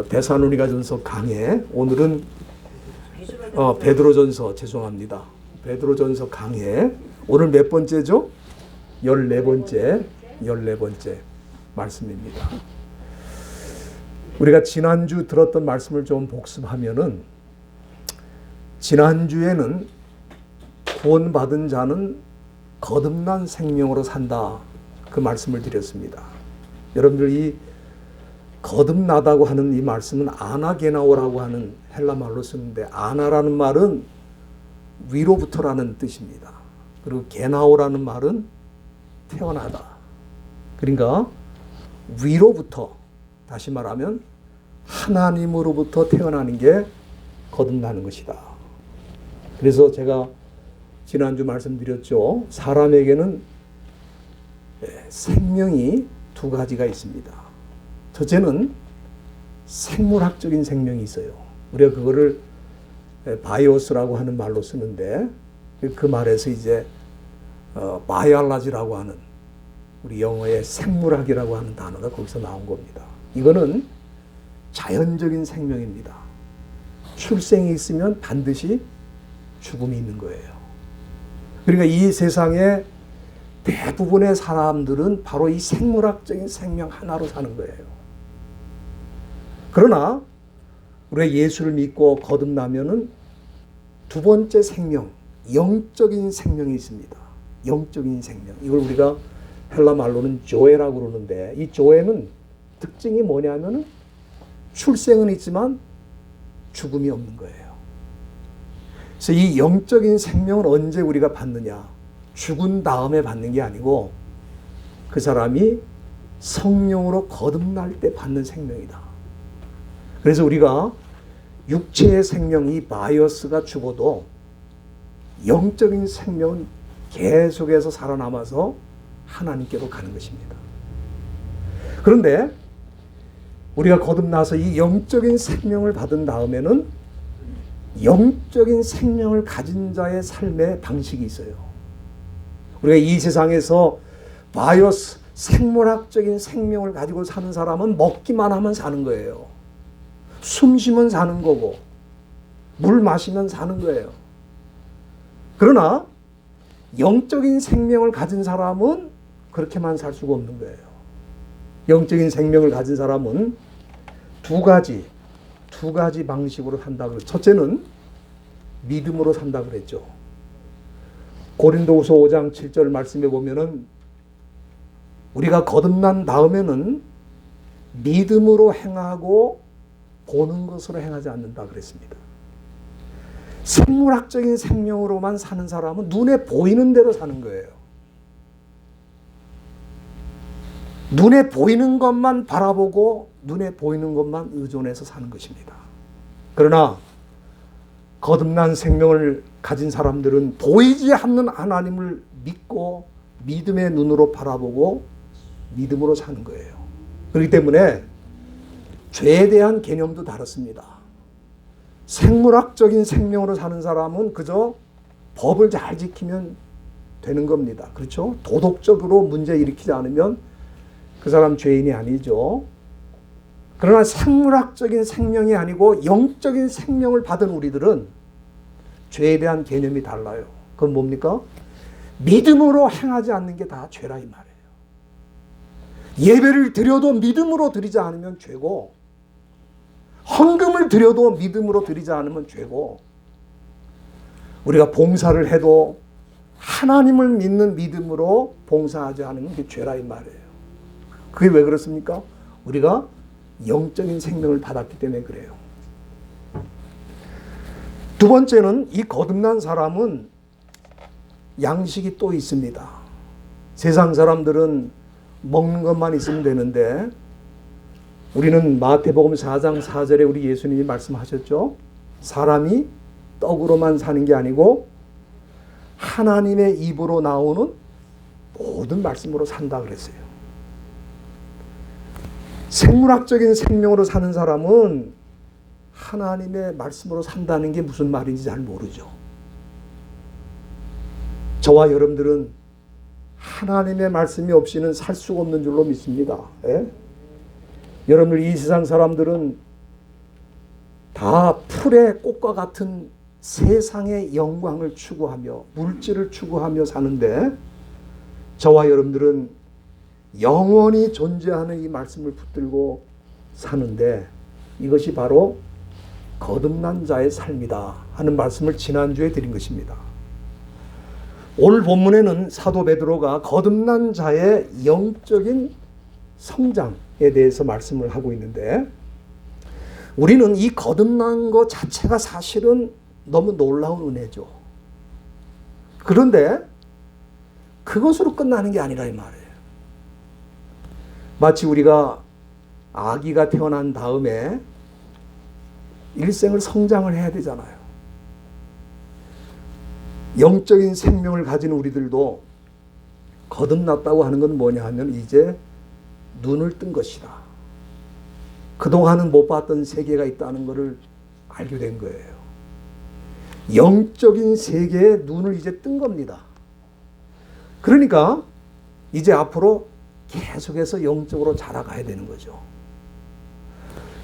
데살로니가전서 강해. 오늘은 베드로전서, 죄송합니다. 베드로전서 강해. 오늘 몇 번째죠? 14번째 말씀입니다. 우리가 지난주 들었던 말씀을 좀 복습하면은, 지난주에는 구원받은 자는 거듭난 생명으로 산다, 그 말씀을 드렸습니다. 여러분들, 이 거듭나다고 하는 이 말씀은 아나게나오라고 하는 헬라 말로 쓰는데, 아나라는 말은 위로부터라는 뜻입니다. 그리고 게나오라는 말은 태어나다. 그러니까 위로부터, 다시 말하면 하나님으로부터 태어나는 게 거듭나는 것이다. 그래서 제가 지난주 말씀드렸죠. 사람에게는 생명이 두 가지가 있습니다. 첫째는 생물학적인 생명이 있어요. 우리가 그거를 바이오스라고 하는 말로 쓰는데, 그 말에서 이제 바이올라지라고 하는, 우리 영어의 생물학이라고 하는 단어가 거기서 나온 겁니다. 이거는 자연적인 생명입니다. 출생이 있으면 반드시 죽음이 있는 거예요. 그러니까 이 세상에 대부분의 사람들은 바로 이 생물학적인 생명 하나로 사는 거예요. 그러나 우리가 예수를 믿고 거듭나면은 두 번째 생명, 영적인 생명이 있습니다. 영적인 생명. 이걸 우리가 헬라 말로는 조에라고 그러는데, 이 조에는 특징이 뭐냐면은 출생은 있지만 죽음이 없는 거예요. 그래서 이 영적인 생명은 언제 우리가 받느냐? 죽은 다음에 받는 게 아니고 그 사람이 성령으로 거듭날 때 받는 생명이다. 그래서 우리가 육체의 생명이 바이오스가 죽어도 영적인 생명은 계속해서 살아남아서 하나님께로 가는 것입니다. 그런데 우리가 거듭나서 이 영적인 생명을 받은 다음에는 영적인 생명을 가진 자의 삶의 방식이 있어요. 우리가 이 세상에서 바이오스, 생물학적인 생명을 가지고 사는 사람은 먹기만 하면 사는 거예요. 숨 쉬면 사는 거고, 물 마시면 사는 거예요. 그러나 영적인 생명을 가진 사람은 그렇게만 살 수가 없는 거예요. 영적인 생명을 가진 사람은 두 가지 방식으로 산다고 그랬죠. 첫째는 믿음으로 산다고 그랬죠. 고린도후서 5장 7절 말씀에 보면은 우리가 거듭난 다음에는 믿음으로 행하고 보는 것으로 행하지 않는다 그랬습니다. 생물학적인 생명으로만 사는 사람은 눈에 보이는 대로 사는 거예요. 눈에 보이는 것만 바라보고 눈에 보이는 것만 의존해서 사는 것입니다. 그러나 거듭난 생명을 가진 사람들은 보이지 않는 하나님을 믿고 믿음의 눈으로 바라보고 믿음으로 사는 거예요. 그렇기 때문에 죄에 대한 개념도 다릅니다. 생물학적인 생명으로 사는 사람은 그저 법을 잘 지키면 되는 겁니다. 그렇죠? 도덕적으로 문제 일으키지 않으면 그 사람 죄인이 아니죠. 그러나 생물학적인 생명이 아니고 영적인 생명을 받은 우리들은 죄에 대한 개념이 달라요. 그건 뭡니까? 믿음으로 행하지 않는 게 다 죄라 이 말이에요. 예배를 드려도 믿음으로 드리지 않으면 죄고, 헌금을 드려도 믿음으로 드리지 않으면 죄고, 우리가 봉사를 해도 하나님을 믿는 믿음으로 봉사하지 않으면 그게 죄라 이 말이에요. 그게 왜 그렇습니까? 우리가 영적인 생명을 받았기 때문에 그래요. 두 번째는 이 거듭난 사람은 양식이 또 있습니다. 세상 사람들은 먹는 것만 있으면 되는데, 우리는 마태복음 4장 4절에 우리 예수님이 말씀하셨죠. 사람이 떡으로만 사는 게 아니고 하나님의 입으로 나오는 모든 말씀으로 산다 그랬어요. 생물학적인 생명으로 사는 사람은 하나님의 말씀으로 산다는 게 무슨 말인지 잘 모르죠. 저와 여러분들은 하나님의 말씀이 없이는 살 수가 없는 줄로 믿습니다. 예? 여러분들, 이 세상 사람들은 다 풀의 꽃과 같은 세상의 영광을 추구하며 물질을 추구하며 사는데 저와 여러분들은 영원히 존재하는 이 말씀을 붙들고 사는데 이것이 바로 거듭난 자의 삶이다 하는 말씀을 지난주에 드린 것입니다. 오늘 본문에는 사도 베드로가 거듭난 자의 영적인 성장에 대해서 말씀을 하고 있는데 우리는 이 거듭난 것 자체가 사실은 너무 놀라운 은혜죠. 그런데 그것으로 끝나는 게 아니라 이 말이에요. 마치 우리가 아기가 태어난 다음에 일생을 성장을 해야 되잖아요. 영적인 생명을 가진 우리들도 거듭났다고 하는 건 뭐냐 하면 이제 눈을 뜬 것이다. 그동안은 못 봤던 세계가 있다는 것을 알게 된 거예요. 영적인 세계에 눈을 이제 뜬 겁니다. 그러니까 이제 앞으로 계속해서 영적으로 자라가야 되는 거죠.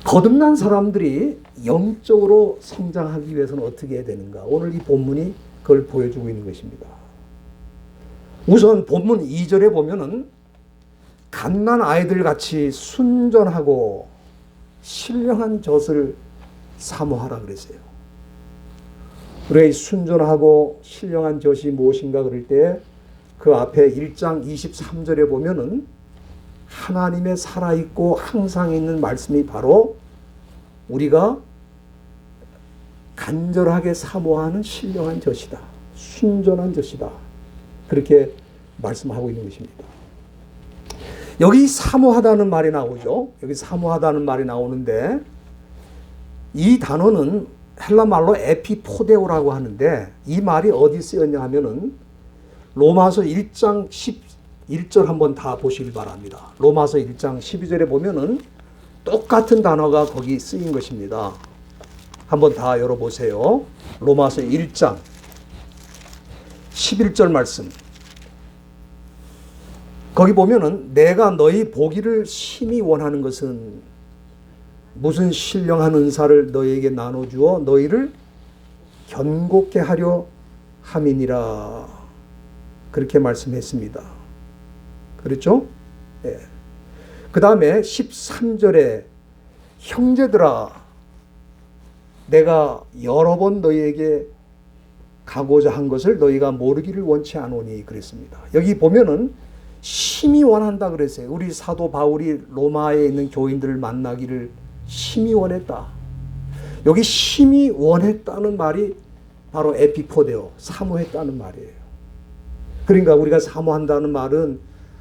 거듭난 사람들이 영적으로 성장하기 위해서는 어떻게 해야 되는가? 오늘 이 본문이 그걸 보여주고 있는 것입니다. 우선 본문 2절에 보면은 갓난 아이들 같이 순전하고 신령한 젖을 사모하라 그랬어요. 우리가 이 순전하고 신령한 젖이 무엇인가 그럴 때 그 앞에 1장 23절에 보면은 하나님의 살아있고 항상 있는 말씀이 바로 우리가 간절하게 사모하는 신령한 젖이다. 순전한 젖이다. 그렇게 말씀하고 있는 것입니다. 여기 사모하다는 말이 나오죠. 여기 사모하다는 말이 나오는데 이 단어는 헬라 말로 에피포데오라고 하는데 이 말이 어디 쓰였냐 하면은 로마서 1장 11절 한번 다 보시기 바랍니다. 로마서 1장 12절에 보면은 똑같은 단어가 거기 쓰인 것입니다. 한번 다 열어보세요. 로마서 1장 11절 말씀. 거기 보면은 내가 너희 보기를 심히 원하는 것은 무슨 신령한 은사를 너희에게 나눠주어 너희를 견고케 하려 함이니라. 그렇게 말씀했습니다. 그렇죠? 예. 그 다음에 13절에 형제들아 내가 여러 번 너희에게 가고자 한 것을 너희가 모르기를 원치 않으니 그랬습니다. 여기 보면은 심히 원한다 그랬어요. 우리 사도 바울이 로마에 있는 교인들을 만나기를 심히 원했다. 여기 심히 원했다는 말이 바로 에피포데오, 사모했다는 말이에요. 그러니까 우리가 사모한다는 말은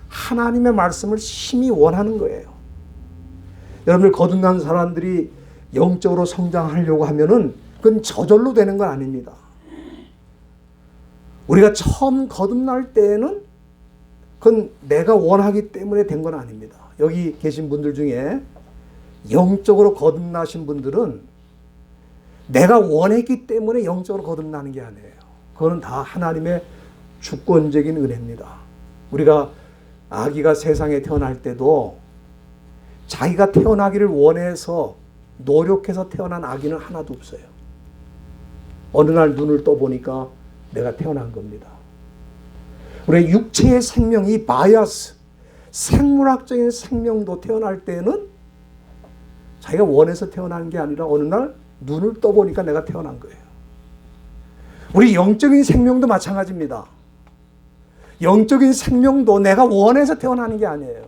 하나님의 말씀을 심히 원하는 거예요. 여러분들 거듭난 사람들이 영적으로 성장하려고 하면은 그건 저절로 되는 건 아닙니다. 우리가 처음 거듭날 때에는 그건 내가 원하기 때문에 된 건 아닙니다. 여기 계신 분들 중에 영적으로 거듭나신 분들은 내가 원했기 때문에 영적으로 거듭나는 게 아니에요. 그거는 다 하나님의 주권적인 은혜입니다. 우리가 아기가 세상에 태어날 때도 자기가 태어나기를 원해서 노력해서 태어난 아기는 하나도 없어요. 어느 날 눈을 떠보니까 내가 태어난 겁니다. 우리 육체의 생명, 이 바이아스, 생물학적인 생명도 태어날 때는 자기가 원해서 태어난 게 아니라 어느 날 눈을 떠보니까 내가 태어난 거예요. 우리 영적인 생명도 마찬가지입니다. 영적인 생명도 내가 원해서 태어나는 게 아니에요.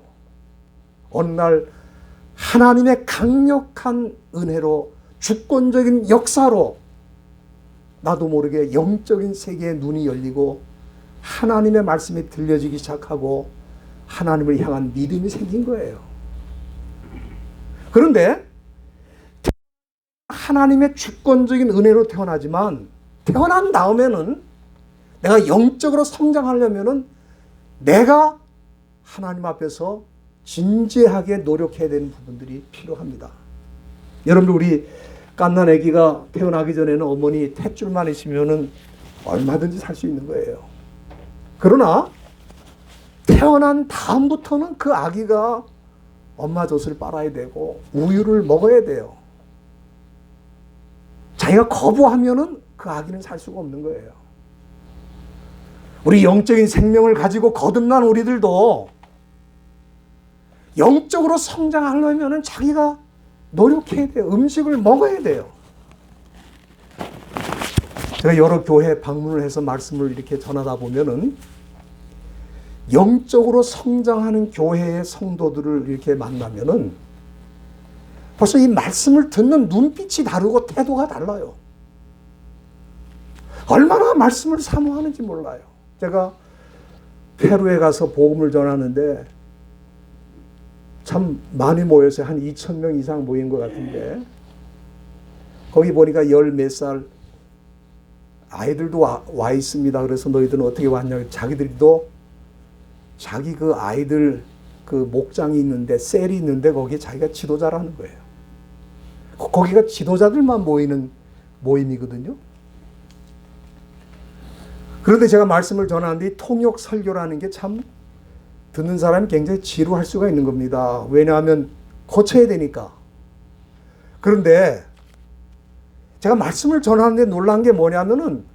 어느 날 하나님의 강력한 은혜로 주권적인 역사로 나도 모르게 영적인 세계의 눈이 열리고 하나님의 말씀이 들려지기 시작하고 하나님을 향한 믿음이 생긴 거예요. 그런데 하나님의 주권적인 은혜로 태어나지만 태어난 다음에는 내가 영적으로 성장하려면은 내가 하나님 앞에서 진지하게 노력해야 되는 부분들이 필요합니다. 여러분들 우리 갓난 아기가 태어나기 전에는 어머니 탯줄만 있으면은 얼마든지 살 수 있는 거예요. 그러나 태어난 다음부터는 그 아기가 엄마 젖을 빨아야 되고 우유를 먹어야 돼요. 자기가 거부하면은 그 아기는 살 수가 없는 거예요. 우리 영적인 생명을 가지고 거듭난 우리들도 영적으로 성장하려면은 자기가 노력해야 돼요. 음식을 먹어야 돼요. 제가 여러 교회 방문을 해서 말씀을 이렇게 전하다 보면은 영적으로 성장하는 교회의 성도들을 이렇게 만나면은 벌써 이 말씀을 듣는 눈빛이 다르고 태도가 달라요. 얼마나 말씀을 사모하는지 몰라요. 제가 페루에 가서 복음을 전하는데 참 많이 모여서 한 2,000명 이상 모인 것 같은데 거기 보니까 10 몇 살 아이들도 와 있습니다. 그래서 너희들은 어떻게 왔냐? 자기들도 자기 그 아이들 그 목장이 있는데 셀이 있는데 거기에 자기가 지도자라는 거예요. 거기가 지도자들만 모이는 모임이거든요. 그런데 제가 말씀을 전하는데 이 통역 설교라는 게 참 듣는 사람이 굉장히 지루할 수가 있는 겁니다. 왜냐하면 고쳐야 되니까. 그런데 제가 말씀을 전하는데 놀란 게 뭐냐면은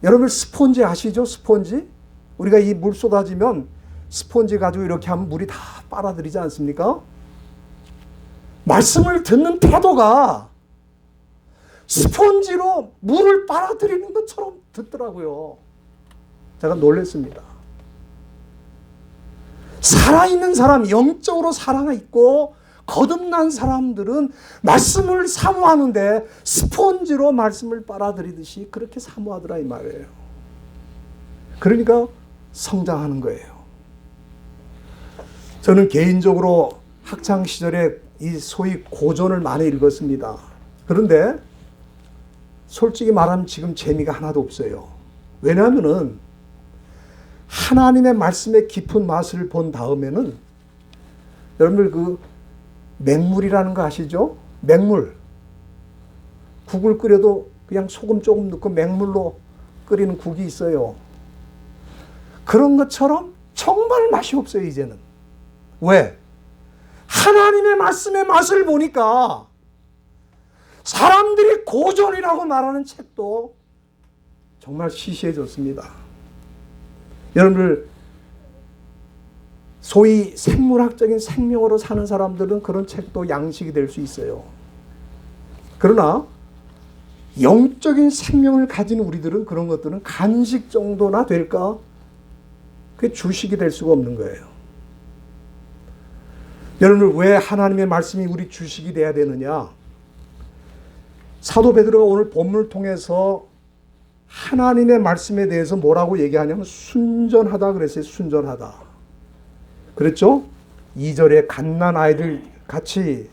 여러분 스폰지 아시죠? 스폰지? 우리가 이 물 쏟아지면 스폰지 가지고 이렇게 하면 물이 다 빨아들이지 않습니까? 말씀을 듣는 태도가 스폰지로 물을 빨아들이는 것처럼 듣더라고요. 제가 놀랐습니다. 살아있는 사람, 영적으로 살아있고 거듭난 사람들은 말씀을 사모하는데 스폰지로 말씀을 빨아들이듯이 그렇게 사모하더라 이 말이에요. 그러니까 성장하는 거예요. 저는 개인적으로 학창시절에 이 소위 고전을 많이 읽었습니다. 그런데 솔직히 말하면 지금 재미가 하나도 없어요. 왜냐하면은 하나님의 말씀의 깊은 맛을 본 다음에는 여러분들 그 맹물이라는 거 아시죠? 맹물. 국을 끓여도 그냥 소금 조금 넣고 맹물로 끓이는 국이 있어요. 그런 것처럼 정말 맛이 없어요, 이제는. 왜? 하나님의 말씀의 맛을 보니까 사람들이 고전이라고 말하는 책도 정말 시시해졌습니다. 여러분들 소위 생물학적인 생명으로 사는 사람들은 그런 책도 양식이 될 수 있어요. 그러나 영적인 생명을 가진 우리들은 그런 것들은 간식 정도나 될까? 그게 주식이 될 수가 없는 거예요. 여러분 왜 하나님의 말씀이 우리 주식이 돼야 되느냐? 사도 베드로가 오늘 본문을 통해서 하나님의 말씀에 대해서 뭐라고 얘기하냐면 순전하다 그랬어요. 순전하다. 그랬죠? 2절에 갓난 아이들 같이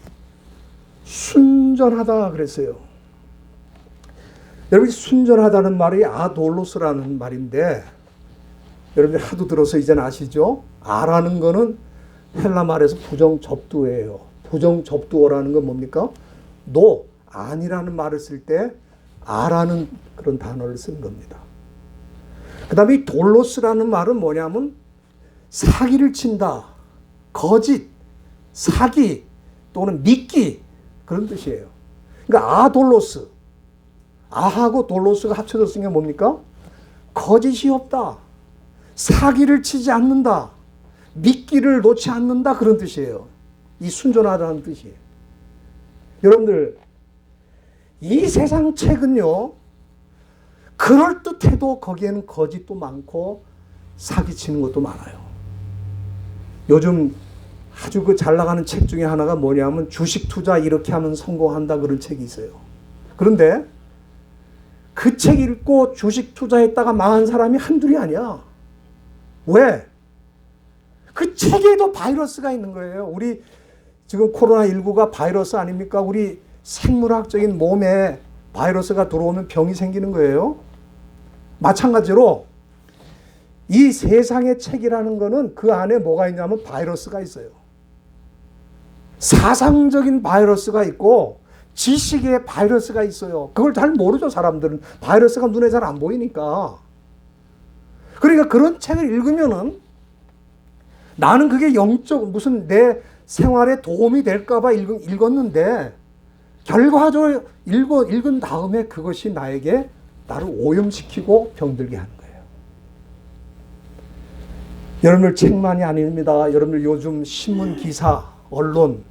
순전하다 그랬어요. 여러분 순전하다는 말이 아돌로스라는 말인데 여러분들 하도 들어서 이제는 아시죠? 아라는 거는 헬라 말에서 부정접두어예요. 부정접두어라는 건 뭡니까? 노, 아니라는 말을 쓸 때 아라는 그런 단어를 쓰는 겁니다. 그 다음에 이 돌로스라는 말은 뭐냐면 사기를 친다, 거짓, 사기 또는 미끼 그런 뜻이에요. 그러니까 아돌로스, 아하고 돌로스가 합쳐졌은 게 뭡니까? 거짓이 없다, 사기를 치지 않는다, 미끼를 놓지 않는다 그런 뜻이에요. 이 순전하다는 뜻이에요. 여러분들 이 세상 책은요 그럴듯해도 거기에는 거짓도 많고 사기치는 것도 많아요. 요즘 아주 그 잘 나가는 책 중에 하나가 뭐냐면 주식 투자 이렇게 하면 성공한다 그런 책이 있어요. 그런데 그 책 읽고 주식 투자했다가 망한 사람이 한둘이 아니야. 왜? 그 책에도 바이러스가 있는 거예요. 우리 지금 코로나19가 바이러스 아닙니까? 우리 생물학적인 몸에 바이러스가 들어오면 병이 생기는 거예요. 마찬가지로 이 세상의 책이라는 거는 그 안에 뭐가 있냐면 바이러스가 있어요. 사상적인 바이러스가 있고 지식의 바이러스가 있어요. 그걸 잘 모르죠, 사람들은. 바이러스가 눈에 잘 안 보이니까. 그러니까 그런 책을 읽으면은 나는 그게 영적 무슨 내 생활에 도움이 될까 봐 읽었는데 결과적으로 읽은 다음에 그것이 나를 오염시키고 병들게 하는 거예요. 여러분들 책만이 아닙니다. 여러분들 요즘 신문 기사, 언론,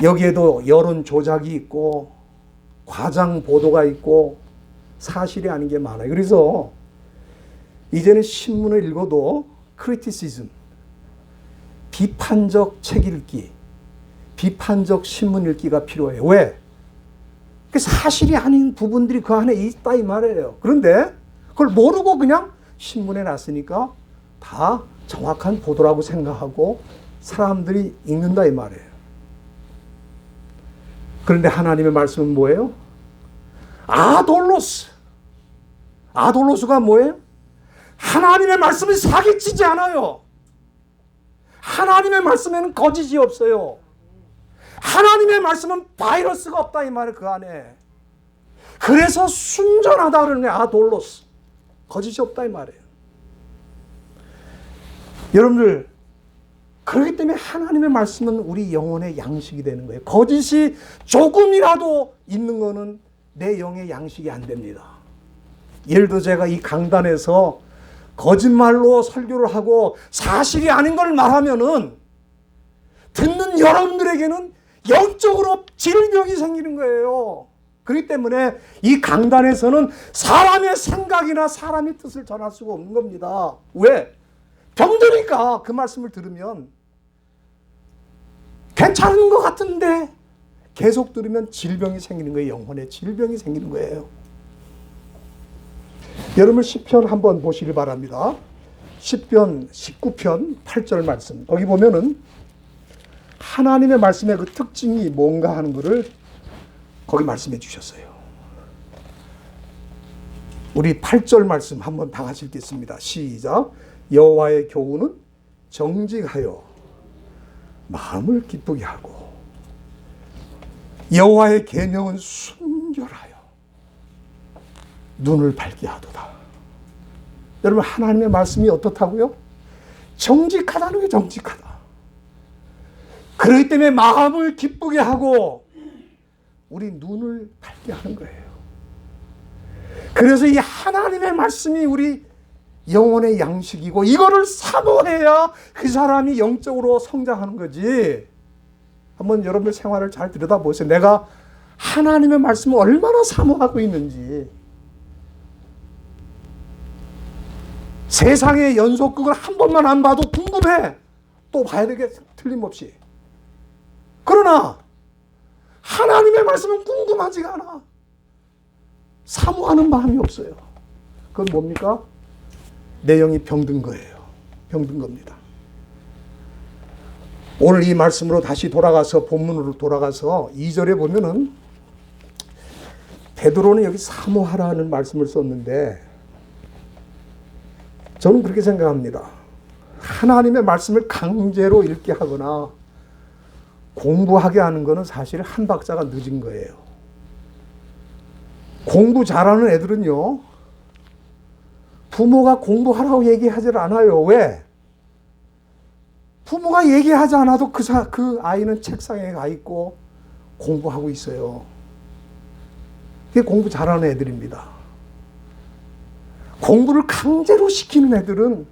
여기에도 여론 조작이 있고 과장 보도가 있고 사실이 아닌 게 많아요. 그래서 이제는 신문을 읽어도 크리티시즘, 비판적 책 읽기, 비판적 신문 읽기가 필요해요. 왜? 사실이 아닌 부분들이 그 안에 있다 이 말이에요. 그런데 그걸 모르고 그냥 신문에 났으니까 다 정확한 보도라고 생각하고 사람들이 읽는다 이 말이에요. 그런데 하나님의 말씀은 뭐예요? 아돌로스. 아돌로스가 뭐예요? 하나님의 말씀은 사기치지 않아요. 하나님의 말씀에는 거짓이 없어요. 하나님의 말씀은 바이러스가 없다 이 말이에요. 그 안에. 그래서 순전하다 그러는 거예요. 아돌로스. 거짓이 없다 이 말이에요. 여러분들, 그렇기 때문에 하나님의 말씀은 우리 영혼의 양식이 되는 거예요. 거짓이 조금이라도 있는 거는 내 영의 양식이 안 됩니다. 예를 들어 제가 이 강단에서 거짓말로 설교를 하고 사실이 아닌 걸 말하면은 듣는 여러분들에게는 영적으로 질병이 생기는 거예요. 그렇기 때문에 이 강단에서는 사람의 생각이나 사람의 뜻을 전할 수가 없는 겁니다. 왜? 병드니까 그 말씀을 들으면 괜찮은 것 같은데 계속 들으면 질병이 생기는 거예요. 영혼에 질병이 생기는 거예요. 여러분 시편 한번 보시길 바랍니다. 시편 19편 8절 말씀. 거기 보면은 하나님의 말씀의 그 특징이 뭔가 하는 것을 거기 말씀해 주셨어요. 우리 8절 말씀 한번 다 같이 읽겠습니다. 시작. 여호와의 교훈은 정직하여 마음을 기쁘게 하고 여호와의 계명은 순결하여 눈을 밝게 하도다. 여러분 하나님의 말씀이 어떻다고요? 정직하다는 게 정직하다. 그렇기 때문에 마음을 기쁘게 하고 우리 눈을 밝게 하는 거예요. 그래서 이 하나님의 말씀이 우리 영혼의 양식이고 이거를 사모해야 그 사람이 영적으로 성장하는 거지. 한번 여러분들 생활을 잘 들여다보세요. 내가 하나님의 말씀을 얼마나 사모하고 있는지. 세상의 연속극을 한 번만 안 봐도 궁금해. 또 봐야 되겠어. 틀림없이. 그러나 하나님의 말씀은 궁금하지가 않아. 사모하는 마음이 없어요. 그건 뭡니까? 내 영이 병든 거예요. 병든 겁니다. 오늘 이 말씀으로 다시 돌아가서 본문으로 돌아가서 2절에 보면은 베드로는 여기 사모하라는 말씀을 썼는데 저는 그렇게 생각합니다. 하나님의 말씀을 강제로 읽게 하거나 공부하게 하는 것은 사실 한 박자가 늦은 거예요. 공부 잘하는 애들은요, 부모가 공부하라고 얘기하지 않아요. 왜? 부모가 얘기하지 않아도 그 아이는 책상에 가 있고 공부하고 있어요. 그게 공부 잘하는 애들입니다. 공부를 강제로 시키는 애들은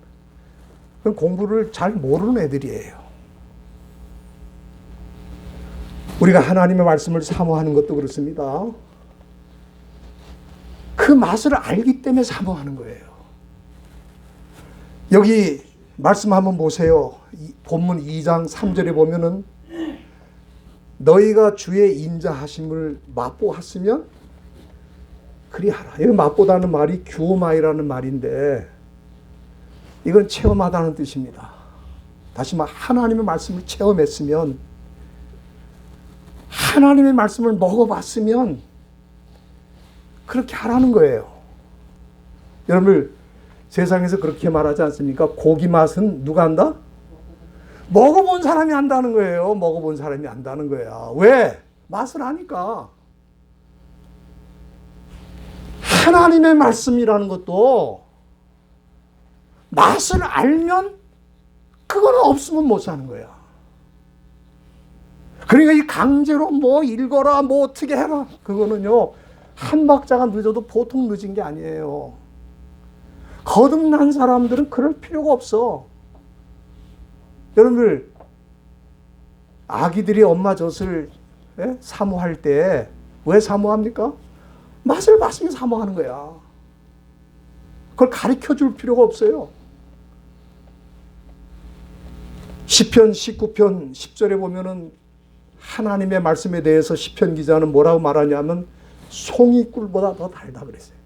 공부를 잘 모르는 애들이에요. 우리가 하나님의 말씀을 사모하는 것도 그렇습니다. 그 맛을 알기 때문에 사모하는 거예요. 여기 말씀 한번 보세요. 본문 2장 3절에 보면은 너희가 주의 인자하심을 맛보았으면 그리하라. 여기 맛보다는 말이 규마이라는 말인데 이건 체험하다는 뜻입니다. 다시 말 하나님의 말씀을 체험했으면 하나님의 말씀을 먹어봤으면 그렇게 하라는 거예요. 여러분 세상에서 그렇게 말하지 않습니까? 고기 맛은 누가 안다? 먹어본 사람이 안다는 거예요. 먹어본 사람이 안다는 거야. 왜? 맛을 아니까. 하나님의 말씀이라는 것도 맛을 알면 그거는 없으면 못 사는 거야. 그러니까 이 강제로 뭐 읽어라, 뭐 어떻게 해라. 그거는요, 한 박자가 늦어도 보통 늦은 게 아니에요. 거듭난 사람들은 그럴 필요가 없어. 여러분들, 아기들이 엄마 젖을 사모할 때 왜 사모합니까? 맛을 봤으면 사모하는 거야. 그걸 가르쳐 줄 필요가 없어요. 시편 19편 10절에 보면은 하나님의 말씀에 대해서 시편 기자는 뭐라고 말하냐면 송이꿀보다 더 달다 그랬어요.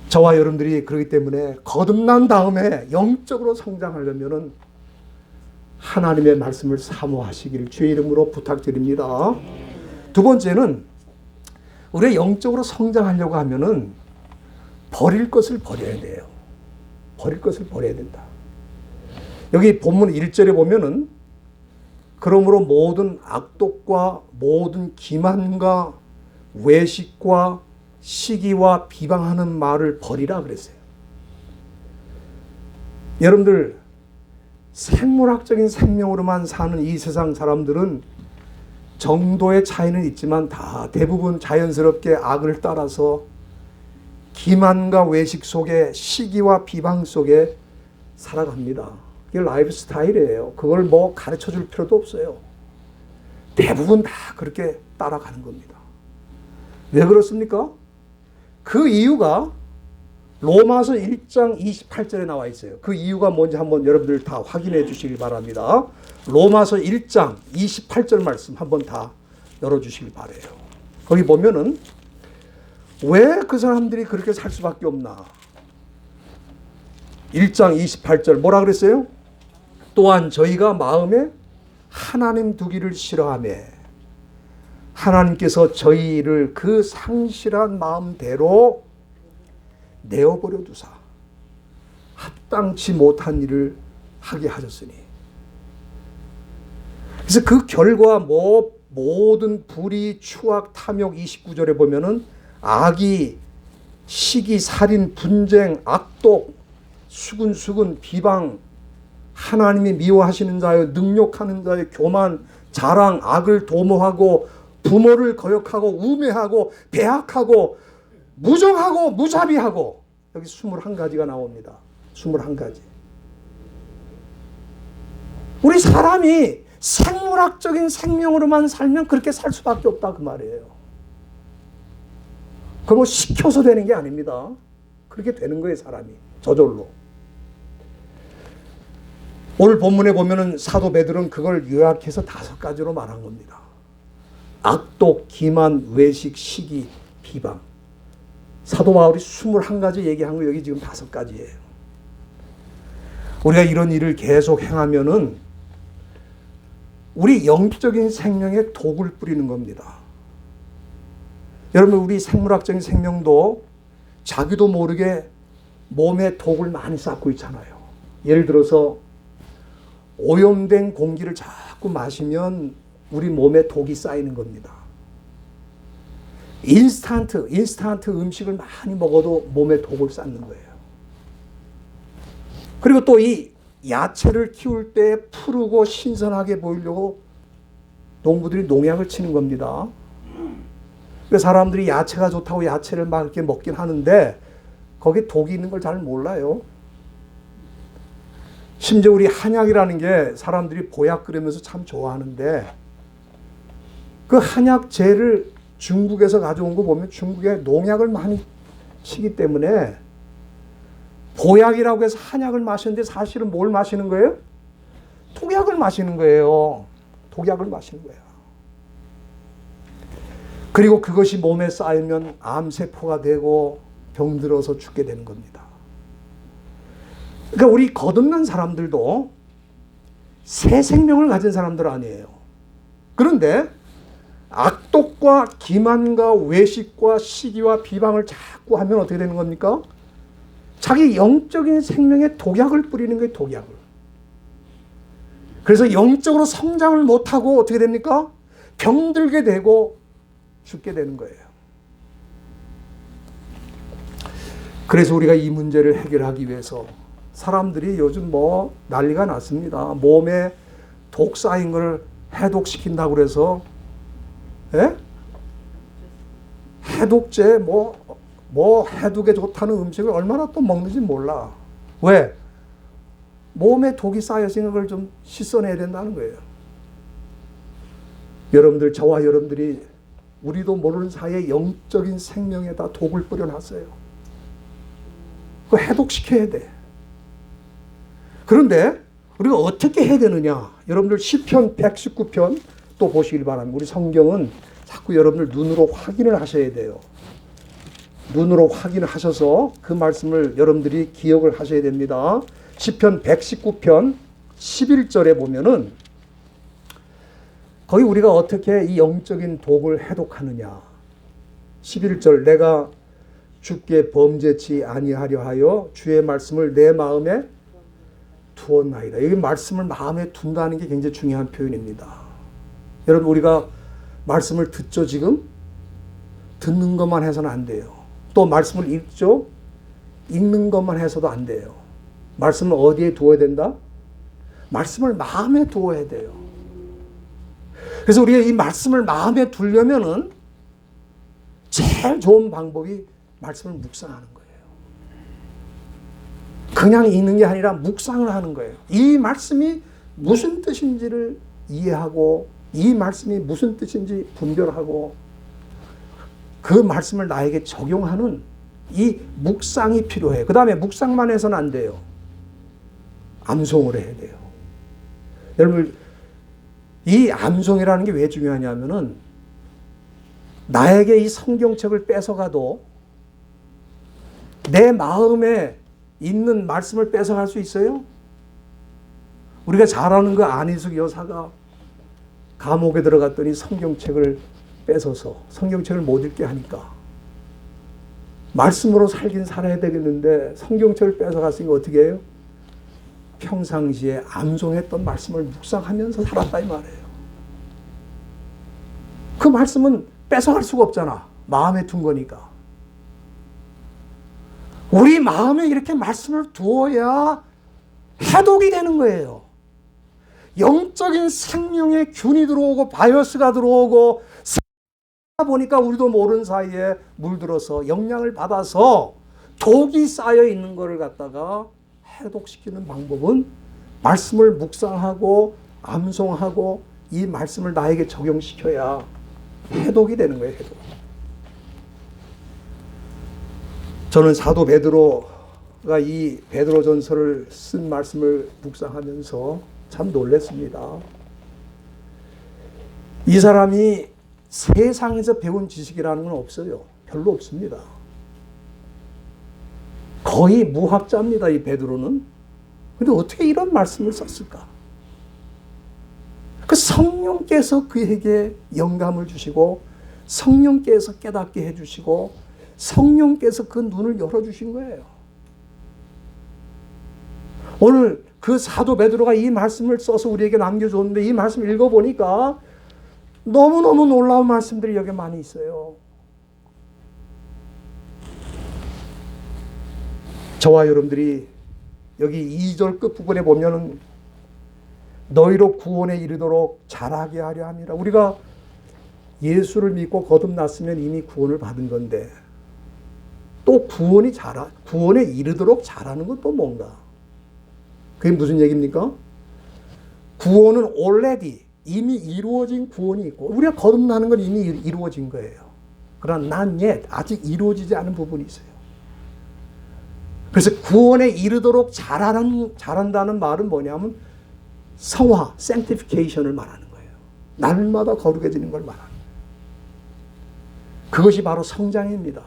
저와 여러분들이 그렇기 때문에 거듭난 다음에 영적으로 성장하려면은 하나님의 말씀을 사모하시기를 주의 이름으로 부탁드립니다. 두 번째는 우리가 영적으로 성장하려고 하면은 버릴 것을 버려야 돼요. 버릴 것을 버려야 된다. 여기 본문 1절에 보면은 그러므로 모든 악독과 모든 기만과 외식과 시기와 비방하는 말을 버리라 그랬어요. 여러분들, 생물학적인 생명으로만 사는 이 세상 사람들은 정도의 차이는 있지만 다 대부분 자연스럽게 악을 따라서 기만과 외식 속에 시기와 비방 속에 살아갑니다. 이게 라이프 스타일이에요. 그걸 뭐 가르쳐 줄 필요도 없어요. 대부분 다 그렇게 따라가는 겁니다. 왜 그렇습니까? 그 이유가 로마서 1장 28절에 나와 있어요. 그 이유가 뭔지 한번 여러분들 다 확인해 주시기 바랍니다. 로마서 1장 28절 말씀 한번 다 열어주시기 바라요. 거기 보면은 왜 그 사람들이 그렇게 살 수밖에 없나? 1장 28절 뭐라 그랬어요? 또한 저희가 마음에 하나님 두기를 싫어하며 하나님께서 저희를 그 상실한 마음대로 내어버려 두사 합당치 못한 일을 하게 하셨으니. 그래서 그 결과 모든 불의, 추악, 탐욕 29절에 보면은 악의, 시기, 살인, 분쟁, 악독, 수근수근, 비방, 하나님이 미워하시는 자여, 능욕하는 자여, 교만, 자랑, 악을 도모하고 부모를 거역하고 우매하고 배악하고 무정하고 무자비하고. 여기 21가지가 나옵니다. 21가지. 우리 사람이 생물학적인 생명으로만 살면 그렇게 살 수밖에 없다 그 말이에요. 그거 뭐 시켜서 되는 게 아닙니다. 그렇게 되는 거예요, 사람이. 저절로. 오늘 본문에 보면은 사도 베드로는 그걸 요약해서 5가지로 말한 겁니다. 악독, 기만, 외식, 시기, 비방. 사도 바울이 21가지 얘기한 거 여기 지금 5가지예요. 우리가 이런 일을 계속 행하면은 우리 영적인 생명에 독을 뿌리는 겁니다. 여러분, 우리 생물학적인 생명도 자기도 모르게 몸에 독을 많이 쌓고 있잖아요. 예를 들어서 오염된 공기를 자꾸 마시면 우리 몸에 독이 쌓이는 겁니다. 인스턴트 음식을 많이 먹어도 몸에 독을 쌓는 거예요. 그리고 또 이 야채를 키울 때 푸르고 신선하게 보이려고 농부들이 농약을 치는 겁니다. 그래서 사람들이 야채가 좋다고 야채를 막 이렇게 먹긴 하는데 거기에 독이 있는 걸 잘 몰라요. 심지어 우리 한약이라는 게 사람들이 보약 그러면서 참 좋아하는데 그 한약재를 중국에서 가져온 거 보면 중국에 농약을 많이 치기 때문에 보약이라고 해서 한약을 마시는데 사실은 뭘 마시는 거예요? 독약을 마시는 거예요. 독약을 마시는 거예요. 그리고 그것이 몸에 쌓이면 암세포가 되고 병들어서 죽게 되는 겁니다. 그러니까 우리 거듭난 사람들도 새 생명을 가진 사람들 아니에요. 그런데 악독과 기만과 외식과 시기와 비방을 자꾸 하면 어떻게 되는 겁니까? 자기 영적인 생명에 독약을 뿌리는 거예요. 독약을. 그래서 영적으로 성장을 못하고 어떻게 됩니까? 병들게 되고 죽게 되는 거예요. 그래서 우리가 이 문제를 해결하기 위해서 사람들이 요즘 뭐 난리가 났습니다. 몸에 독 쌓인 걸 해독시킨다고 그래서 예? 해독제 뭐 해독에 좋다는 음식을 얼마나 또 먹는지 몰라. 왜? 몸에 독이 쌓여있는 걸 좀 씻어내야 된다는 거예요. 여러분들, 저와 여러분들이 우리도 모르는 사이에 영적인 생명에다 독을 뿌려놨어요. 그거 해독시켜야 돼. 그런데 우리가 어떻게 해야 되느냐? 여러분들 시편 119편 또 보시길 바랍니다. 우리 성경은 자꾸 여러분들 눈으로 확인을 하셔야 돼요. 눈으로 확인을 하셔서 그 말씀을 여러분들이 기억을 하셔야 됩니다. 시편 119편 11절에 보면은 거기 우리가 어떻게 이 영적인 독을 해독하느냐. 11절, 내가 주께 범죄치 아니하려 하여 주의 말씀을 내 마음에 두었나이다. 여기 말씀을 마음에 둔다는 게 굉장히 중요한 표현입니다. 여러분, 우리가 말씀을 듣죠, 지금? 듣는 것만 해서는 안 돼요. 또 말씀을 읽죠? 읽는 것만 해서도 안 돼요. 말씀을 어디에 두어야 된다? 말씀을 마음에 두어야 돼요. 그래서 우리가 이 말씀을 마음에 두려면은 제일 좋은 방법이 말씀을 묵상하는 거예요. 그냥 읽는 게 아니라 묵상을 하는 거예요. 이 말씀이 무슨 뜻인지를 이해하고 이 말씀이 무슨 뜻인지 분별하고 그 말씀을 나에게 적용하는 이 묵상이 필요해요. 그 다음에 묵상만 해서는 안 돼요. 암송을 해야 돼요. 여러분, 이 암송이라는 게 왜 중요하냐면은 나에게 이 성경책을 뺏어가도 내 마음에 있는 말씀을 뺏어갈 수 있어요? 우리가 잘 아는 그 안희숙 여사가 감옥에 들어갔더니 성경책을 뺏어서 성경책을 못 읽게 하니까 말씀으로 살긴 살아야 되겠는데 성경책을 뺏어갔으니까 어떻게 해요? 평상시에 암송했던 말씀을 묵상하면서 살았다 이 말이에요. 그 말씀은 뺏어갈 수가 없잖아. 마음에 둔 거니까. 우리 마음에 이렇게 말씀을 두어야 해독이 되는 거예요. 영적인 생명의 균이 들어오고 바이러스가 들어오고 보니까 우리도 모르는 사이에 물들어서 영향을 받아서 독이 쌓여 있는 것을 갖다가 해독시키는 방법은 말씀을 묵상하고 암송하고 이 말씀을 나에게 적용시켜야 해독이 되는 거예요. 해독. 저는 사도 베드로가 이 베드로전서를 쓴 말씀을 묵상하면서 참 놀랐습니다. 이 사람이 세상에서 배운 지식이라는 건 없어요. 별로 없습니다. 거의 무학자입니다, 이 베드로는. 근데 어떻게 이런 말씀을 썼을까? 그 성령께서 그에게 영감을 주시고 성령께서 깨닫게 해주시고 성령께서 그 눈을 열어주신 거예요. 오늘 그 사도 베드로가 이 말씀을 써서 우리에게 남겨줬는데 이 말씀을 읽어보니까 너무너무 놀라운 말씀들이 여기 많이 있어요. 저와 여러분들이 여기 2절 끝부분에 보면은 너희로 구원에 이르도록 자라게 하려 함이라. 우리가 예수를 믿고 거듭났으면 이미 구원을 받은 건데 또 구원에 이르도록 자라는 건 또 뭔가? 그게 무슨 얘기입니까? 구원은 already 이미 이루어진 구원이 있고 우리가 거듭나는 건 이미 이루어진 거예요. 그러나 not yet 아직 이루어지지 않은 부분이 있어요. 그래서 구원에 이르도록 자란다는 말은 뭐냐면 성화, sanctification을 말하는 거예요. 날마다 거룩해지는 걸 말하는 거예요. 그것이 바로 성장입니다.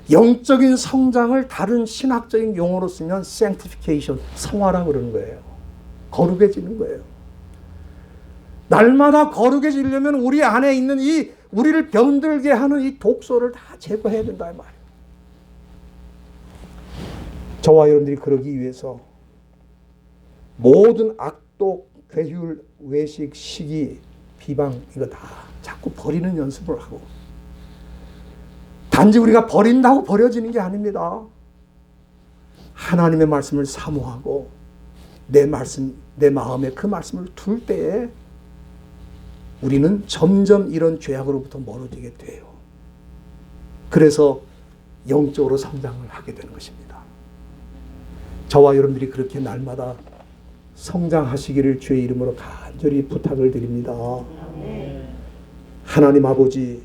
영적인 성장을 다른 신학적인 용어로 쓰면 sanctification, 성화라고 그러는 거예요. 거룩해지는 거예요. 날마다 거룩해지려면 우리 안에 있는 이 우리를 병들게 하는 이 독소를 다 제거해야 된다 이 말이에요. 저와 여러분들이 그러기 위해서 모든 악독, 괴율, 외식, 시기, 비방 이거 다 자꾸 버리는 연습을 하고 단지 우리가 버린다고 버려지는 게 아닙니다. 하나님의 말씀을 사모하고 내 마음에 그 말씀을 둘 때에 우리는 점점 이런 죄악으로부터 멀어지게 돼요. 그래서 영적으로 성장을 하게 되는 것입니다. 저와 여러분들이 그렇게 날마다 성장하시기를 주의 이름으로 간절히 부탁을 드립니다. 하나님 아버지,